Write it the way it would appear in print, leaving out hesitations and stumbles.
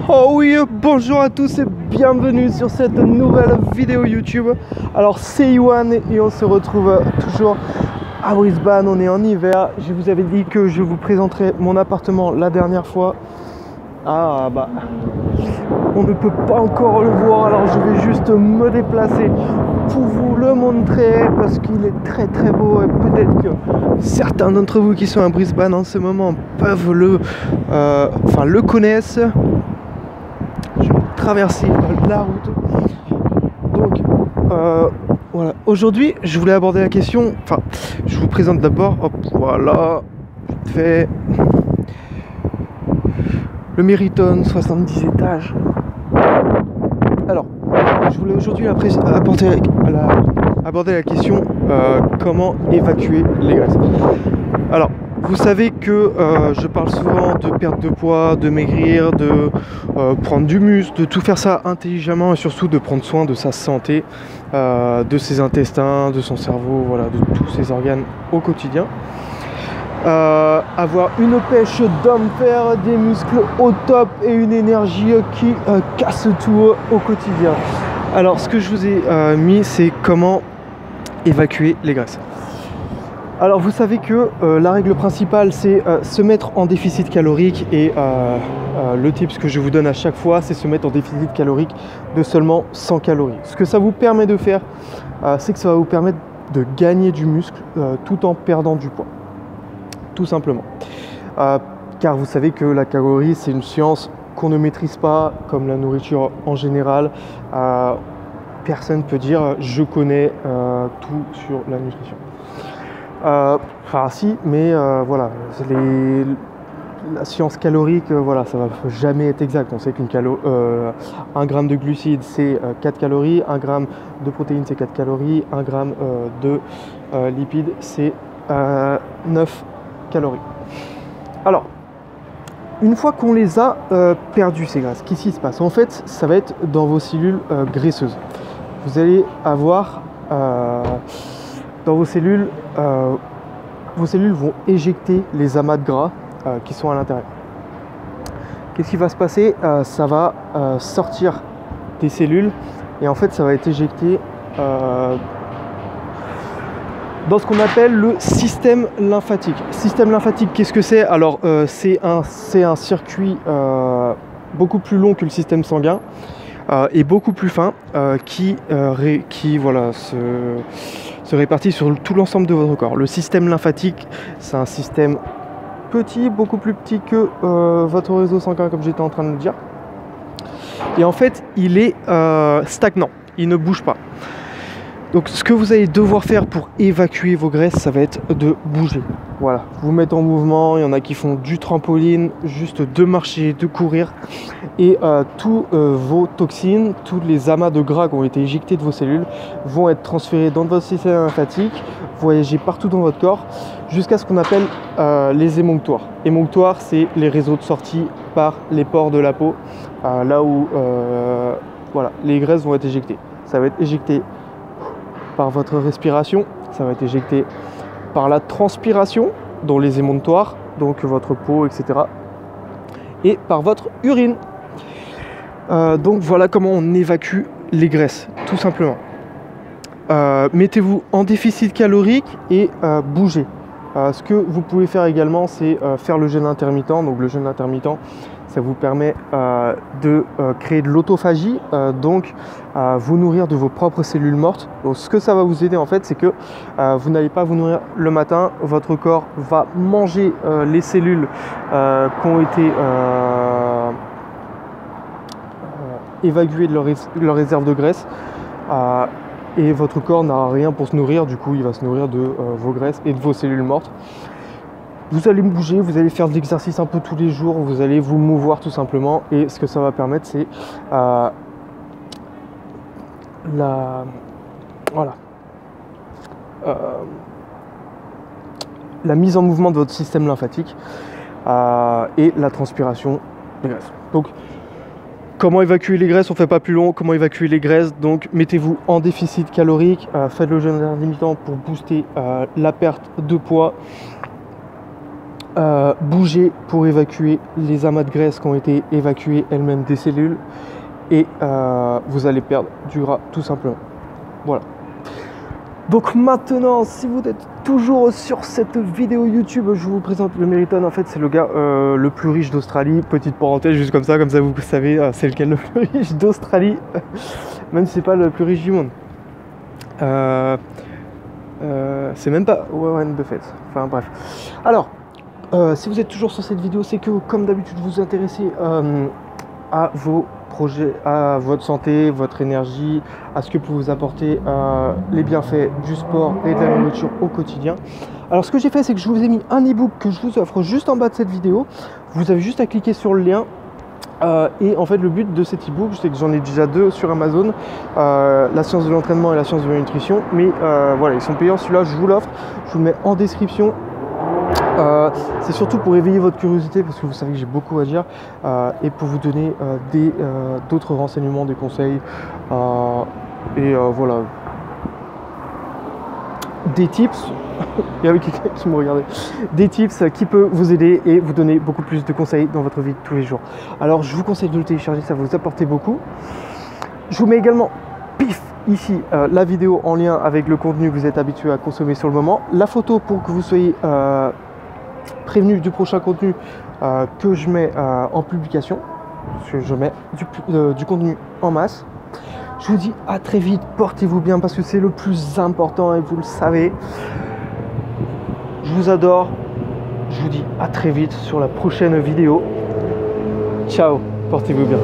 Oh oui, bonjour à tous et bienvenue sur cette nouvelle vidéo YouTube. Alors c'est Yohan et on se retrouve toujours à Brisbane, on est en hiver. Je vous avais dit que je vous présenterai mon appartement la dernière fois. Ah bah, on ne peut pas encore le voir, alors je vais juste me déplacer pour vous le montrer parce qu'il est très beau et peut-être que certains d'entre vous qui sont à Brisbane en ce moment peuvent le connaissent. Je vais traverser la route. Donc voilà, aujourd'hui je voulais aborder la question, je vous présente d'abord, hop, voilà, vite fait, le Meriton 70 étages. Alors, je voulais aujourd'hui aborder la question comment évacuer les graisses. Alors, vous savez que je parle souvent de perte de poids, de maigrir, de prendre du muscle, de tout faire ça intelligemment et surtout de prendre soin de sa santé, de ses intestins, de son cerveau, voilà, de tous ses organes au quotidien. Avoir une pêche d'homme, faire des muscles au top et une énergie qui casse tout au quotidien. Alors ce que je vous ai mis, c'est comment évacuer les graisses. Alors vous savez que la règle principale c'est se mettre en déficit calorique et le tips que je vous donne à chaque fois c'est se mettre en déficit calorique de seulement 100 calories. Ce que ça vous permet de faire c'est que ça va vous permettre de gagner du muscle tout en perdant du poids. Tout simplement. Car vous savez que la calorie c'est une science qu'on ne maîtrise pas comme la nourriture en général. Personne ne peut dire je connais tout sur la nutrition. Si, mais voilà, la science calorique, voilà, ça va jamais être exact. On sait qu'un gramme de glucides c'est 4 calories, 1 gramme de protéines c'est 4 calories, 1 gramme de lipides c'est 9 calories. Alors, une fois qu'on les a perdues ces graisses, qu'est-ce qui se passe? En fait, ça va être dans vos cellules graisseuses. Vous allez avoir dans vos cellules vont éjecter les amas de gras qui sont à l'intérieur. Qu'est-ce qui va se passer? Ça va sortir des cellules et en fait ça va être éjecté dans ce qu'on appelle le système lymphatique. Système lymphatique, qu'est-ce que c'est? Alors c'est un circuit beaucoup plus long que le système sanguin et beaucoup plus fin qui voilà, se répartit sur tout l'ensemble de votre corps. Le système lymphatique, c'est un système petit, beaucoup plus petit que votre réseau sanguin, comme j'étais en train de le dire. Et en fait, il est stagnant, il ne bouge pas. Donc ce que vous allez devoir faire pour évacuer vos graisses, ça va être de bouger. Voilà, vous mettre en mouvement, il y en a qui font du trampoline, juste de marcher, de courir. Et tous vos toxines, tous les amas de gras qui ont été éjectés de vos cellules vont être transférés dans votre système lymphatique, voyager partout dans votre corps, jusqu'à ce qu'on appelle les émonctoires. Émonctoires, c'est les réseaux de sortie par les pores de la peau, là où voilà, les graisses vont être éjectées. Ça va être éjecté par votre respiration, ça va être éjecté par la transpiration, dans les émonctoires, donc votre peau, etc. et par votre urine. Donc voilà comment on évacue les graisses, tout simplement. Mettez-vous en déficit calorique et bougez. Ce que vous pouvez faire également, c'est faire le jeûne intermittent. Donc le jeûne intermittent, ça vous permet de créer de l'autophagie, donc vous nourrir de vos propres cellules mortes. Donc ce que ça va vous aider en fait, c'est que vous n'allez pas vous nourrir le matin, votre corps va manger les cellules qui ont été évacuées de leur réserve de graisse. Et votre corps n'aura rien pour se nourrir, du coup il va se nourrir de vos graisses et de vos cellules mortes. Vous allez bouger, vous allez faire de l'exercice un peu tous les jours, vous allez vous mouvoir tout simplement, et ce que ça va permettre c'est la mise en mouvement de votre système lymphatique et la transpiration des graisses. Donc comment évacuer les graisses? On ne fait pas plus long. Comment évacuer les graisses? Donc mettez-vous en déficit calorique, faites le jeûne intermittent pour booster la perte de poids. bouger pour évacuer les amas de graisse qui ont été évacués elles-mêmes des cellules et vous allez perdre du gras tout simplement. Voilà. Donc maintenant, si vous êtes toujours sur cette vidéo YouTube, je vous présente le Meriton. En fait, c'est le gars le plus riche d'Australie. Petite parenthèse, juste comme ça vous savez c'est lequel le plus riche d'Australie, même si c'est pas le plus riche du monde. C'est même pas Warren Buffett. Enfin bref. Alors, si vous êtes toujours sur cette vidéo, c'est que comme d'habitude, vous vous intéressez à vos projets, à votre santé, votre énergie, à ce que peut vous apporter les bienfaits du sport et de la nourriture au quotidien. Alors ce que j'ai fait, c'est que je vous ai mis un e-book que je vous offre juste en bas de cette vidéo. Vous avez juste à cliquer sur le lien. Et en fait le but de cet e-book, c'est que j'en ai déjà 2 sur Amazon, la science de l'entraînement et la science de la nutrition, mais voilà, ils sont payants. Celui-là je vous l'offre, je vous le mets en description. C'est surtout pour éveiller votre curiosité parce que vous savez que j'ai beaucoup à dire et pour vous donner d'autres renseignements, des conseils voilà, des tips. Il y avait quelqu'un qui me regardait. Des tips qui peuvent vous aider et vous donner beaucoup plus de conseils dans votre vie de tous les jours. Alors je vous conseille de le télécharger, ça va vous apporter beaucoup. Je vous mets également ici la vidéo en lien avec le contenu que vous êtes habitué à consommer sur le moment, la photo pour que vous soyez prévenu du prochain contenu que je mets en publication, parce que je mets du contenu en masse. Je vous dis à très vite, portez-vous bien parce que c'est le plus important et vous le savez. Je vous adore, je vous dis à très vite sur la prochaine vidéo. Ciao, portez-vous bien.